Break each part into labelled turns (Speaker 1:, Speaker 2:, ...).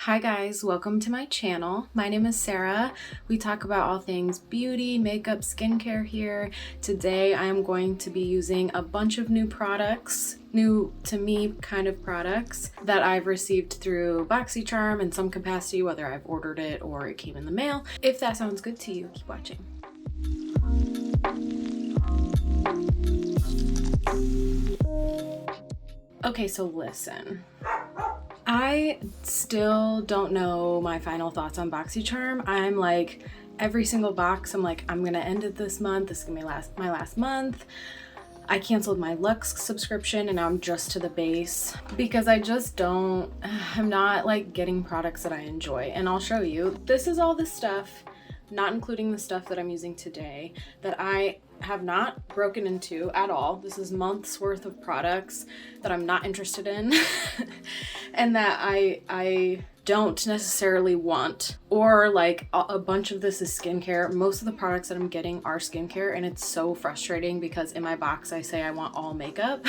Speaker 1: Hi guys, welcome to my channel. My name is Sarah. We talk about all things beauty, makeup, skincare here. Today I'm going to be using a bunch of new products, new to me kind of products that I've received through BOXYCHARM in some capacity, whether I've ordered it or it came in the mail. If that sounds good to you, keep watching. Okay, so listen. I still don't know my final thoughts on BOXYCHARM. I'm like, every single box, I'm like, I'm gonna end it this month. This is gonna be my last month. I canceled my Luxe subscription and now I'm just to the base because I'm not like getting products that I enjoy. And I'll show you, this is all the stuff, not including the stuff that I'm using today, that I have not broken into at all. This is months worth of products that I'm not interested in and that I don't necessarily want, or like a bunch of this is skincare. Most of the products that I'm getting are skincare and it's so frustrating because in my box I say I want all makeup.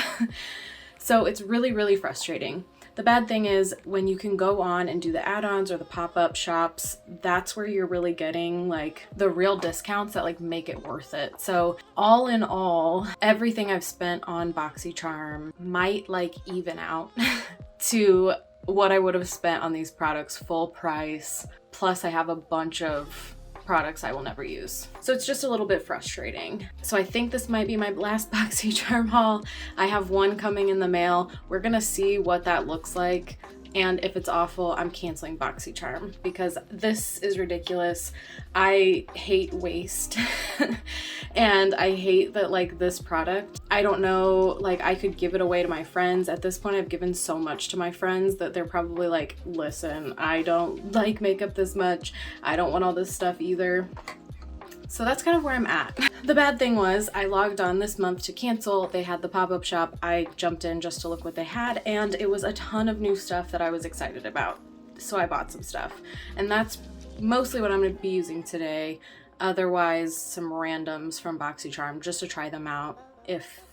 Speaker 1: So it's really frustrating. The bad thing is when you can go on and do the add-ons or the pop-up shops, that's where you're really getting like the real discounts that like make it worth it. So all in all, everything I've spent on BOXYCHARM might like even out to what I would have spent on these products full price. Plus I have a bunch of products I will never use. So it's just a little bit frustrating. So I think this might be my last BOXYCHARM haul. I have one coming in the mail. We're gonna see what that looks like. And if it's awful, I'm canceling BOXYCHARM because this is ridiculous. I hate waste. And I hate that like this product, I don't know, like I could give it away to my friends. At this point, I've given so much to my friends that they're probably like, listen, I don't like makeup this much. I don't want all this stuff either. So that's kind of where I'm at. The bad thing was I logged on this month to cancel. They had the pop-up shop. I jumped in just to look what they had and it was a ton of new stuff that I was excited about. So I bought some stuff and that's mostly what I'm gonna be using today. Otherwise, some randoms from BOXYCHARM just to try them out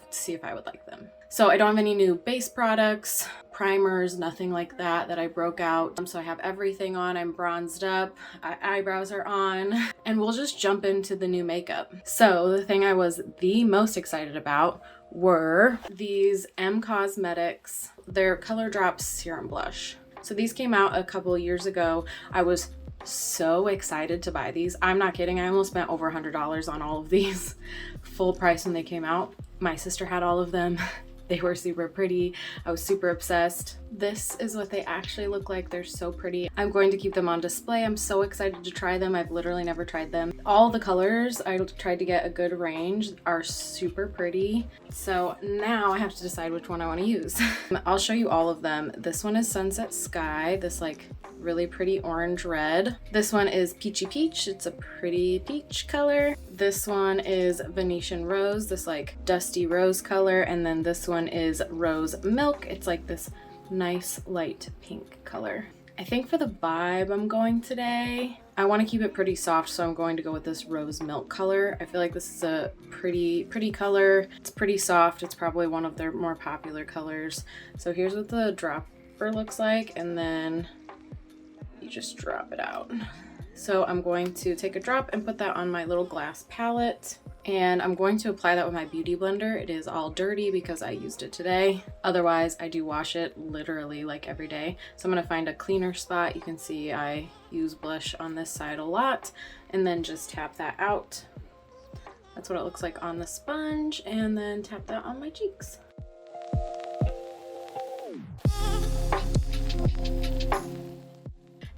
Speaker 1: see if I would like them. So I don't have any new base products, primers, nothing like that I broke out. So I have everything on, I'm bronzed up, eyebrows are on, and we'll just jump into the new makeup. So the thing I was the most excited about were these Cosmetics, their Color Drops Serum Blush. So these came out a couple of years ago. I was so excited to buy these. I'm not kidding. I almost spent over $100 on all of these full price when they came out. My sister had all of them. They were super pretty. I was super obsessed. This is what they actually look like. They're so pretty. I'm going to keep them on display. I'm so excited to try them. I've literally never tried them. All the colors, I tried to get a good range, are super pretty. So now I have to decide which one I want to use. I'll show you all of them. This one is Sunset Sky, this like really pretty orange red. This one is Peachy Peach. It's a pretty peach color. This one is Venetian Rose, this like dusty rose color. And then this one is Rose Milk. It's like this nice light pink color. I think for the vibe I'm going today, I want to keep it pretty soft, so I'm going to go with this Rose Milk color. I feel like this is a pretty color. It's pretty soft. It's probably one of their more popular colors. So here's what the dropper looks like, and then you just drop it out. So I'm going to take a drop and put that on my little glass palette. And I'm going to apply that with my beauty blender. It is all dirty because I used it today. Otherwise, I do wash it literally like every day. So I'm gonna find a cleaner spot. You can see I use blush on this side a lot and then just tap that out. That's what it looks like on the sponge, and then tap that on my cheeks.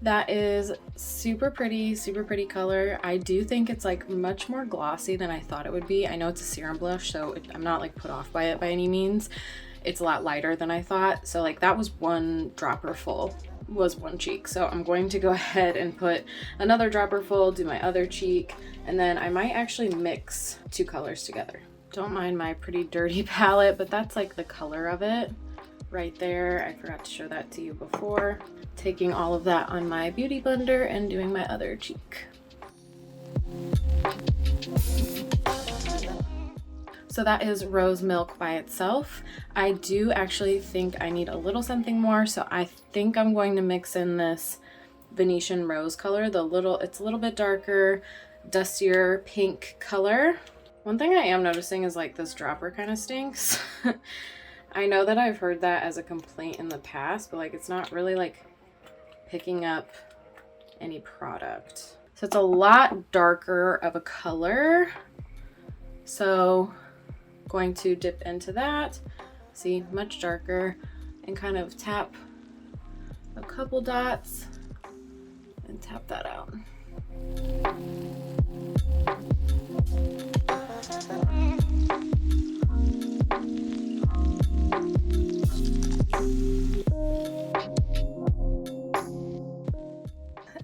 Speaker 1: That is super pretty color. I do think it's like much more glossy than I thought it would be. I know it's a serum blush, so I'm not like put off by it by any means. It's a lot lighter than I thought. So like that was one dropper full, was one cheek. So I'm going to go ahead and put another dropper full, do my other cheek, and then I might actually mix two colors together. Don't mind my pretty dirty palette, but that's like the color of it right there. I forgot to show that to you before. Taking all of that on my beauty blender and doing my other cheek. So that is Rose Milk by itself. I do actually think I need a little something more, so I think I'm going to mix in this Venetian Rose color. It's a little bit darker, dustier pink color. One thing I am noticing is like this dropper kind of stinks. I know that I've heard that as a complaint in the past, but like it's not really like picking up any product. So it's a lot darker of a color. So going to dip into that, see, much darker, and kind of tap a couple dots and tap that out.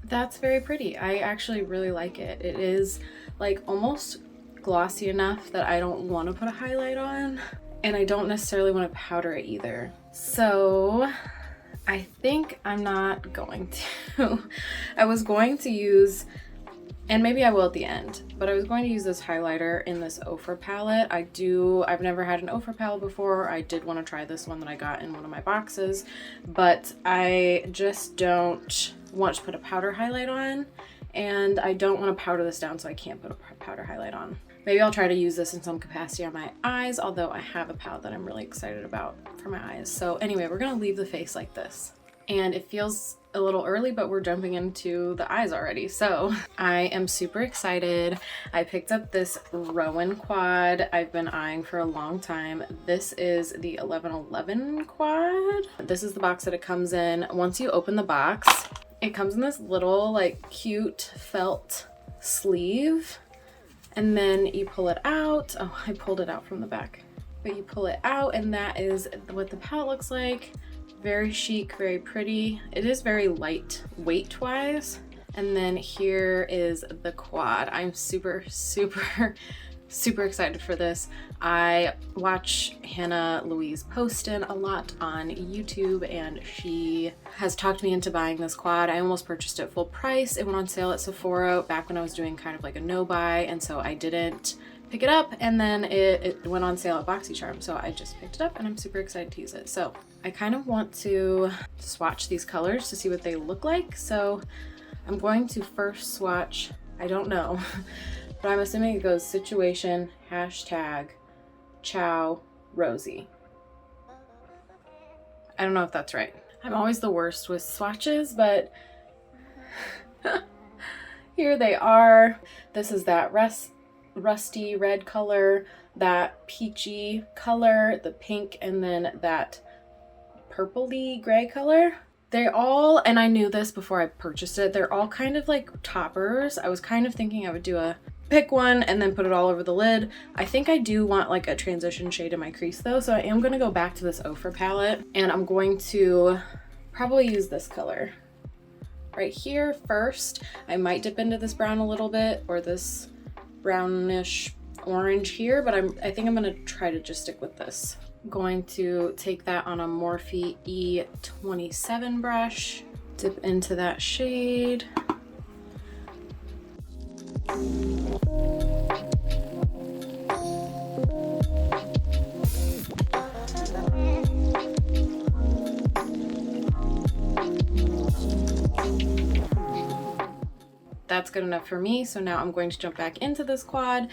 Speaker 1: That's very pretty. I actually really like it. It is like almost glossy enough that I don't want to put a highlight on, and I don't necessarily want to powder it either. So I think I'm not going to. I was going to use, and maybe I will at the end, but I was going to use this highlighter in this Ofra palette. I've never had an Ofra palette before. I did want to try this one that I got in one of my boxes, but I just don't want to put a powder highlight on, and I don't want to powder this down, so I can't put a powder highlight on. Maybe I'll try to use this in some capacity on my eyes, although I have a palette that I'm really excited about for my eyes. So anyway, we're gonna leave the face like this. And it feels a little early, but we're jumping into the eyes already. So I am super excited. I picked up this Roen quad I've been eyeing for a long time. This is the 1111 quad. This is the box that it comes in. Once you open the box, it comes in this little like cute felt sleeve. And then you pull it out. Oh, I pulled it out from the back. But you pull it out, and that is what the palette looks like. Very chic, very pretty. It is very light weight-wise. And then here is the quad. I'm super, super, super excited for this. I watch Hannah Louise Poston a lot on YouTube, and she has talked me into buying this quad. I almost purchased it full price. It went on sale at Sephora back when I was doing kind of like a no buy, and so I didn't pick it up, and then it went on sale at BOXYCHARM, so I just picked it up, and I'm super excited to use it. So I kind of want to swatch these colors to see what they look like. So I'm going to first swatch, I don't know, but I'm assuming it goes Situation, hashtag, Chow, Rosie. I don't know if that's right. I'm always the worst with swatches, but here they are. This is that rusty red color, that peachy color, the pink, and then that purpley gray color. They all, and I knew this before I purchased it, they're all kind of like toppers. I was kind of thinking I would do a pick one and then put it all over the lid. I think I do want like a transition shade in my crease though, so I am going to go back to this Ofra palette, and I'm going to probably use this color right here first. I might dip into this brown a little bit, or this brownish orange here, but I think I'm going to try to just stick with this. I'm going to take that on a Morphe E27 brush, dip into that shade. That's good enough for me. So now I'm going to jump back into this quad,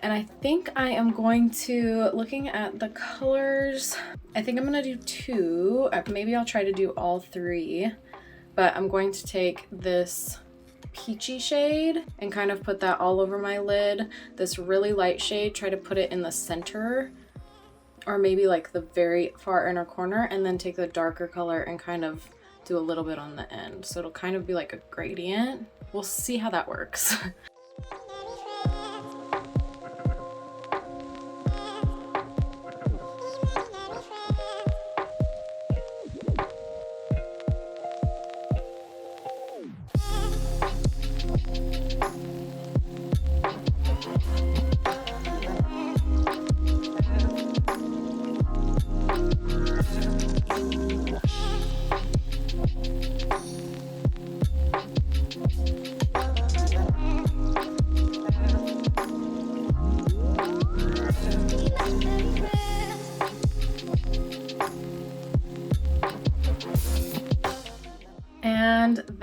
Speaker 1: and I think I am going to, looking at the colors, I think I'm going to do two. Maybe I'll try to do all three, but I'm going to take this peachy shade and kind of put that all over my lid. This really light shade, try to put it in the center, or maybe like the very far inner corner, and then take the darker color and kind of do a little bit on the end. So it'll kind of be like a gradient. We'll see how that works.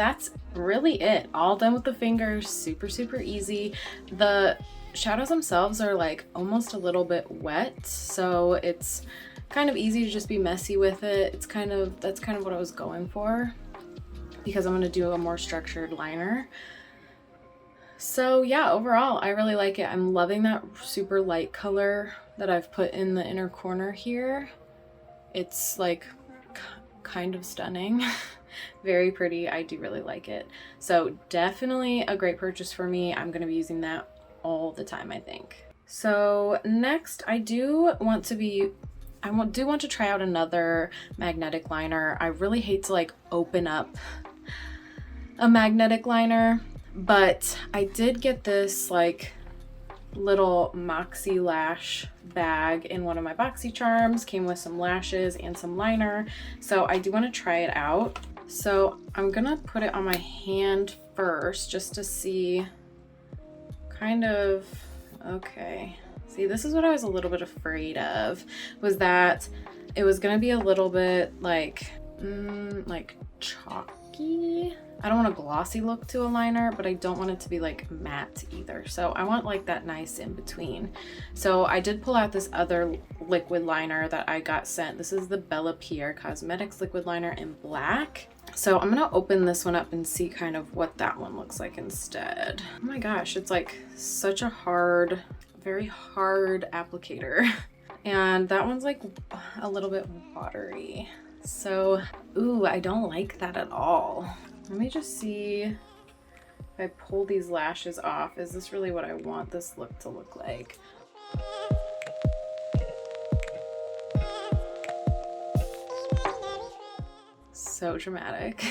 Speaker 1: that's really it. All done with the fingers, super, super easy. The shadows themselves are like almost a little bit wet, so it's kind of easy to just be messy with it. That's kind of what I was going for, because I'm gonna do a more structured liner. So yeah, overall, I really like it. I'm loving that super light color that I've put in the inner corner here. It's like kind of stunning. Very pretty. I do really like it. So definitely a great purchase for me. I'm going to be using that all the time, I think. So next, I do want to try out another magnetic liner. I really hate to like open up a magnetic liner, but I did get this like little Moxie lash bag in one of my BOXYCHARMs. Came with some lashes and some liner, so I do want to try it out. So I'm gonna put it on my hand first just to see kind of, okay. See, this is what I was a little bit afraid of, was that it was gonna be a little bit like chalky. I don't want a glossy look to a liner, but I don't want it to be like matte either. So I want like that nice in between. So I did pull out this other liquid liner that I got sent. This is the Bellapierre Cosmetics liquid liner in black. So I'm gonna open this one up and see kind of what that one looks like instead. Oh my gosh, it's like such a hard, very hard applicator. And that one's like a little bit watery. So, ooh, I don't like that at all. Let me just see if I pull these lashes off. Is this really what I want this look to look like? So dramatic.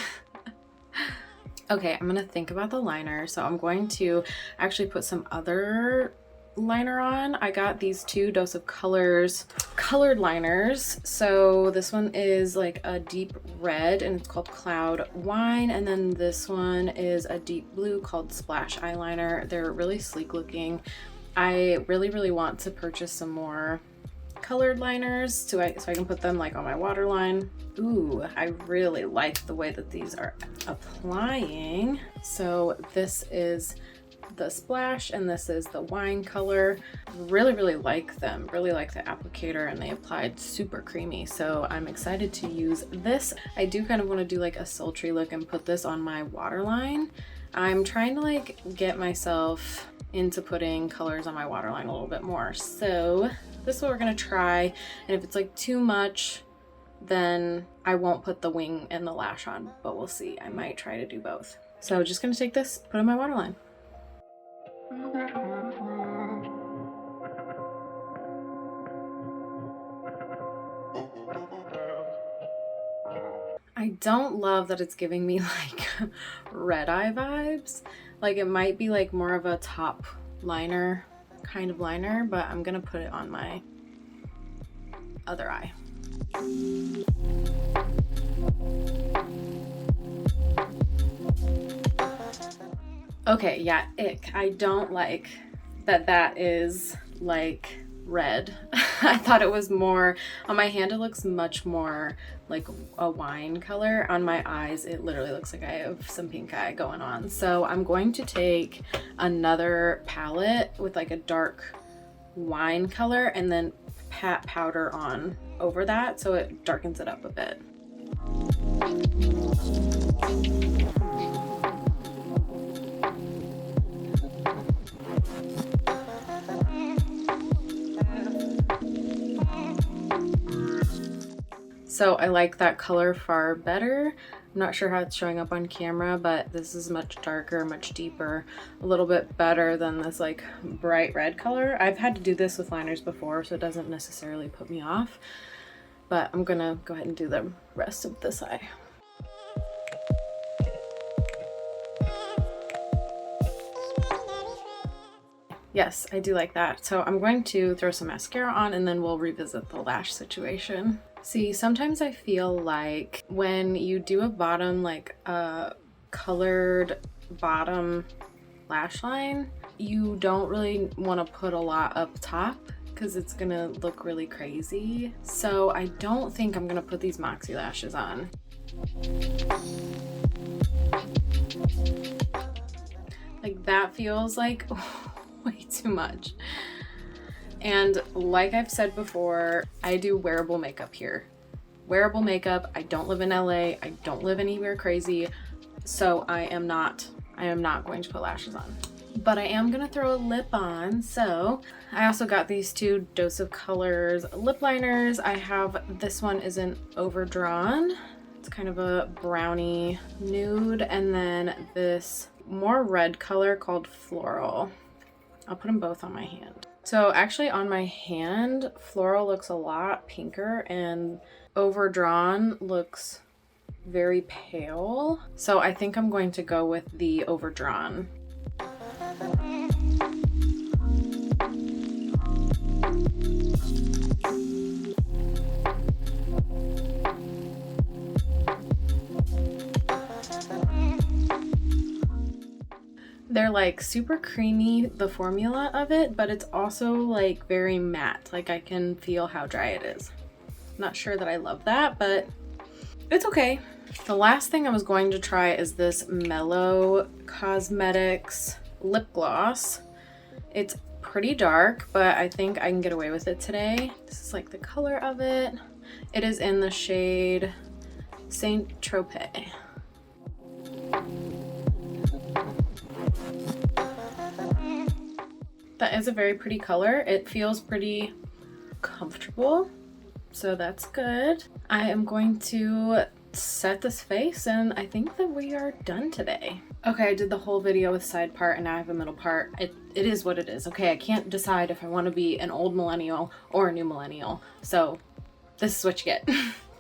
Speaker 1: Okay, I'm gonna think about the liner. So I'm going to actually put some other liner on. I got these two Dose of Colors colored liners. So this one is like a deep red and it's called Cloud Wine, and then this one is a deep blue called Splash Eyeliner. They're really sleek looking. I really want to purchase some more colored liners so I can put them like on my waterline. Ooh, I really like the way that these are applying. So this is the Splash and this is the wine color. Really like them, really like the applicator, and they applied super creamy, so I'm excited to use this. I do kind of want to do like a sultry look and put this on my waterline. I'm trying to like get myself into putting colors on my waterline a little bit more, so this is what we're gonna try, and if it's like too much then I won't put the wing and the lash on, but we'll see. I might try to do both. So just gonna take this, put it on my waterline. I don't love that it's giving me like red eye vibes. Like it might be like more of a top liner kind of liner, but I'm gonna put it on my other eye. Okay, yeah, ick. I don't like that is like red. I thought it was more, on my hand it looks much more like a wine color. On my eyes it literally looks like I have some pink eye going on. So I'm going to take another palette with like a dark wine color and then pat powder on over that so it darkens it up a bit. So I like that color far better. I'm not sure how it's showing up on camera, but this is much darker, much deeper, a little bit better than this like bright red color. I've had to do this with liners before, so it doesn't necessarily put me off, but I'm gonna go ahead and do the rest of this eye. Yes, I do like that. So I'm going to throw some mascara on and then we'll revisit the lash situation. See, sometimes I feel like when you do a bottom, like a colored bottom lash line, you don't really want to put a lot up top because it's gonna look really crazy. So I don't think I'm gonna put these Moxie lashes on. that feels like way too much. And like I've said before, I do wearable makeup here. Wearable makeup. I don't live in LA. I don't live anywhere crazy. So I am not going to put lashes on. But I am gonna throw a lip on. So I also got these two Dose of Colors lip liners. I have, this one isn't overdrawn. It's kind of a brownie nude. And then this more red color called Floral. I'll put them both on my hand. So actually on my hand, Floral looks a lot pinker and overdrawn looks very pale. So I think I'm going to go with the overdrawn. They're like super creamy, the formula of it, but it's also like very matte. Like I can feel how dry it is. Not sure that I love that, but it's okay. The last thing I was going to try is this Mellow Cosmetics lip gloss. It's pretty dark, but I think I can get away with it today. This is like the color of it. It is in the shade Saint Tropez. That is a very pretty color. It feels pretty comfortable, so that's good. I am going to set this face and I think that we are done today. Okay, I did the whole video with side part and now I have a middle part. It is what it is. Okay, I can't decide if I want to be an old millennial or a new millennial, so this is what you get.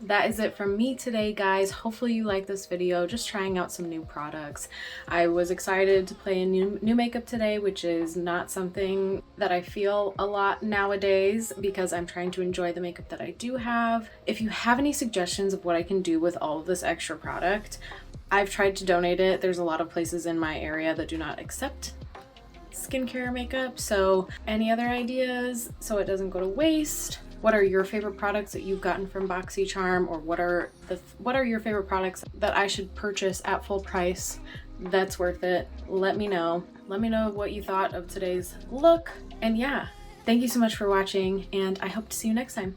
Speaker 1: That is it from me today, guys. Hopefully you like this video, just trying out some new products. I was excited to play a new makeup today, which is not something that I feel a lot nowadays because I'm trying to enjoy the makeup that I do have. If you have any suggestions of what I can do with all of this extra product, I've tried to donate it. There's a lot of places in my area that do not accept skincare makeup, so any other ideas so it doesn't go to waste? What are your favorite products that you've gotten from BOXYCHARM, or what are your favorite products that I should purchase at full price that's worth it? Let me know. Let me know what you thought of today's look. And yeah, thank you so much for watching, and I hope to see you next time.